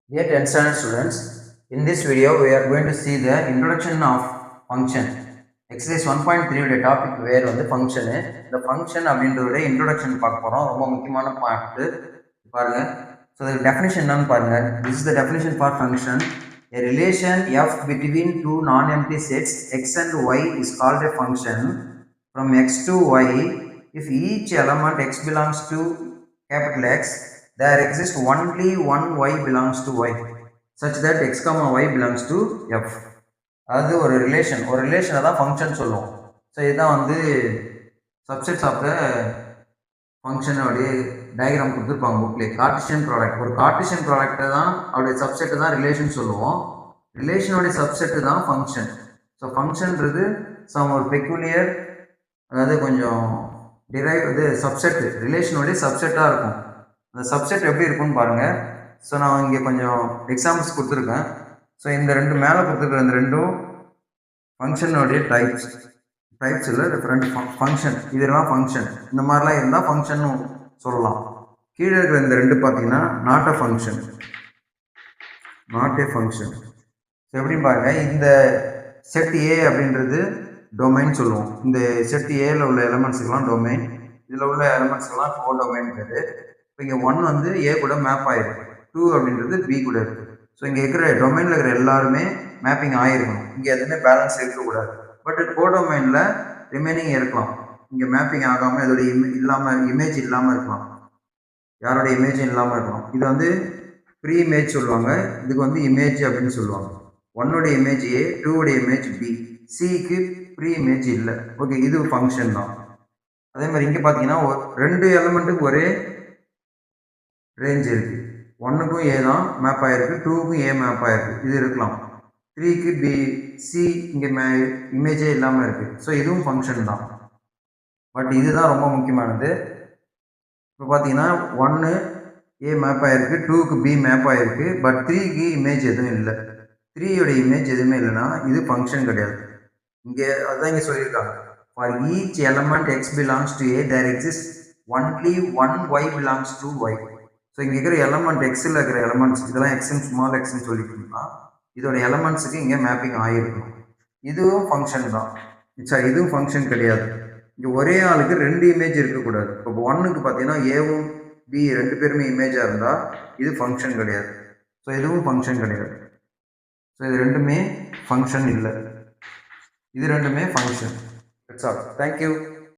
Dear 10th standard students, in this video we are going to see the introduction of function. Exercise 1.3 உடைய topic வேர் வந்து function. இந்த function அப்படின்றத introduction பார்க்க போகிறோம். ரொம்ப முக்கியமான பார்ட்டு பாருங்க. ஸோ the definition என்னன்னு பாருங்க. This is the definition for function. A relation f between two non-empty sets x and y is called a function from x to y if each element x belongs to capital X, there exists only one y belongs to y such that x comma y belongs to f. அது ஒரு ரிலேஷனை தான் function சொல்லுவோம். So இதுதான் வந்து subsets of the ஃபங்க்ஷனோடைய diagram கொடுத்துருப்பாங்க புக்லேயே. Cartesian product, ஒரு Cartesian ப்ராடக்ட்டை தான் அவருடைய சப்செட்டு தான் ரிலேஷன் சொல்லுவோம். ரிலேஷனுடைய சப்செட்டு தான் ஃபங்க்ஷன். ஸோ ஃபங்க்ஷன்றது சம் ஒரு பெக்குலியர், அதாவது கொஞ்சம் டிரைவ் இது சப்செட், ரிலேஷனுடைய சப்செட்டாக இருக்கும். அந்த சப்செட் எப்படி இருக்கும்னு பாருங்கள். ஸோ நான் இங்கே கொஞ்சம் எக்ஸாம்பிள்ஸ் கொடுத்துருக்கேன். ஸோ இந்த ரெண்டு மேலே கொடுத்துருக்குற இந்த ரெண்டும் ஃபங்க்ஷனுடைய டைப்ஸ் இல்லை டிஃப்ரெண்ட் ஃபங்க்ஷன், இதெல்லாம் ஃபங்க்ஷன். இந்த மாதிரிலாம் இருந்தால் ஃபங்க்ஷன் சொல்லலாம். கீழே இருக்கிற இந்த ரெண்டு பார்த்தீங்கன்னா நாட் எ ஃபங்க்ஷன். ஸோ எப்படின்னு பாருங்கள், இந்த செட் ஏ அப்படின்றது டொமைன் சொல்லுவோம். இந்த செட் ஏல உள்ள எலமெண்ட்ஸுக்கெல்லாம் டொமைன், இதில் உள்ள எலமெண்ட்ஸ்க்கெல்லாம் கோடொமைன் பேர். இப்போ இங்கே 1 வந்து ஏ கூட மேப் ஆகிருக்கு, 2 அப்படின்றது பி கூட இருக்குது. ஸோ இங்கே இருக்கிற டொமைனில் இருக்கிற எல்லாருமே மேப்பிங் ஆகிருக்கணும். இங்கே எதுவுமே பேலன்ஸ் இருக்கக்கூடாது. பட் கோடொமைனில் ரிமைனிங் இருக்கலாம். இங்கே மேப்பிங் ஆகாமல் இதோடைய இமேஜ் இல்லாமல் இருக்கலாம், யாரோட இமேஜும் இல்லாமல் இருக்கலாம். இது வந்து ப்ரீ இமேஜ் சொல்லுவாங்க, இதுக்கு வந்து இமேஜ் அப்படின்னு சொல்லுவாங்க. 1உடைய இமேஜ் ஏ, 2உடைய இமேஜ் பி, சிக்கு ப்ரீ இமேஜ் இல்லை. ஓகே, இது ஃபங்க்ஷன் தான். அதே மாதிரி இங்கே பார்த்தீங்கன்னா ரெண்டு எலமெண்ட்டுக்கு ஒரே ரேஞ்ச் இருக்குது. 1க்கும் ஏ தான் மேப் ஆகிருக்கு, 2க்கும் ஏ மேப் ஆகிருக்கு, இது இருக்கலாம். 3க்கு பி, சி இங்கே இமேஜே இல்லாமல் இருக்குது. ஸோ இதுவும் ஃபங்க்ஷன் தான். பட் இதுதான் ரொம்ப முக்கியமானது. இப்போ பார்த்தீங்கன்னா 1 ஏ மேப் ஆகிருக்கு, 2க்கு பி மேப் ஆகிருக்கு, பட் 3க்கு இமேஜ் எதுவும் இல்லை. 3யோட இமேஜ் எதுவுமே இல்லைன்னா இது ஃபங்க்ஷன் கிடையாது. இங்கே அதுதான் இங்கே சொல்லியிருக்காங்க. For each element X belongs to A there exist only one Y belongs to Y. So இங்கே இருக்கிற எலமெண்ட் எக்ஸில் இருக்கிற எலமெண்ட்ஸ், இதெல்லாம் எக்ஸ்ன்னு ஸ்மால் எக்ஸ்ன்னு சொல்லிட்டோம்னா இதோட எலமெண்ட்ஸுக்கு இங்கே மேப்பிங் ஆகிருக்கும். இதுவும் ஃபங்க்ஷன் தான். சார் இதுவும் ஃபங்க்ஷன் கிடையாது. இங்கே ஒரே ஆளுக்கு 2 இமேஜ் இருக்கக்கூடாது. இப்போ 1க்கு பார்த்தீங்கன்னா ஏவும் பி 2 பேருமே இமேஜாக இருந்தால் இது ஃபங்க்ஷன் கிடையாது. ஸோ இதுவும் ஃபங்க்ஷன் கிடையாது. ஸோ இது ரெண்டுமே ஃபங்க்ஷன் இல்லை, இது ரெண்டுமே ஃபங்க்ஷன். That's all. தேங்க்யூ.